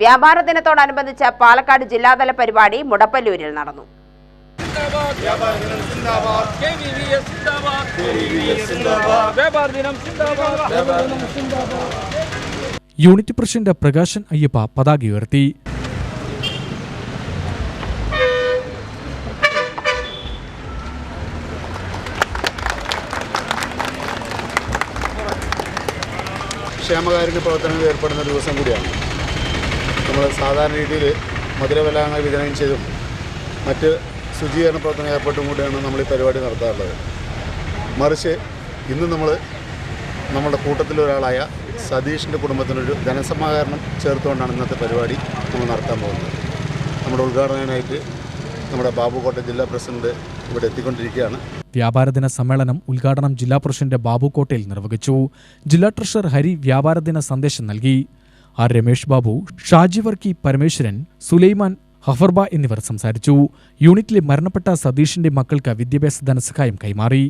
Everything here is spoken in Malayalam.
വ്യാപാര ദിനത്തോടനുബന്ധിച്ച് പാലക്കാട് ജില്ലാതല പരിപാടി മുടപ്പല്ലൂരിൽ നടന്നു. യൂണിറ്റ് പ്രസിഡന്റ് പ്രകാശൻ അയ്യപ്പ പതാക ഉയർത്തി. ക്ഷേമകാരുണ്യ പ്രവർത്തനങ്ങൾ ഏർപ്പെടുന്ന ഒരു ദിവസം കൂടിയാണ്. നമ്മൾ സാധാരണ രീതിയിൽ മധുരപലഹാരങ്ങൾ വിതരണം ചെയ്തും മറ്റ് ശുചീകരണ പ്രവർത്തനം ഏർപ്പെട്ടും കൂടിയാണ് നമ്മൾ ഈ പരിപാടി നടത്താറുള്ളത്. മറിച്ച് ഇന്ന് നമ്മുടെ കൂട്ടത്തിലൊരാളായ സതീഷിൻ്റെ കുടുംബത്തിനൊരു ധനസമാഹരണം ചേർത്തുകൊണ്ടാണ് ഇന്നത്തെ പരിപാടി നമ്മൾ നടത്താൻ പോകുന്നത്. നമ്മുടെ ഉദ്ഘാടനത്തിനായിട്ട് നമ്മുടെ ബാബുക്കോട്ട ജില്ലാ പ്രസിഡന്റ് ഇവിടെ എത്തിക്കൊണ്ടിരിക്കുകയാണ്. വ്യാപാരദിന സമ്മേളനം ഉദ്ഘാടനം ജില്ലാ പ്രസിഡന്റ് ബാബുക്കോട്ടയിൽ നിർവഹിച്ചു. ജില്ലാ ട്രഷറർ ഹരി വ്യാപാരദിന സന്ദേശം നൽകി. ആർ രമേഷ് ബാബു, ഷാജി വർക്കി, പരമേശ്വരൻ, സുലൈമാൻ, ഹഫർബ എന്നിവർ സംസാരിച്ചു. യൂണിറ്റിലെ മരണപ്പെട്ട സതീഷിന്റെ മക്കൾക്ക് വിദ്യാഭ്യാസ ധനസഹായം കൈമാറി.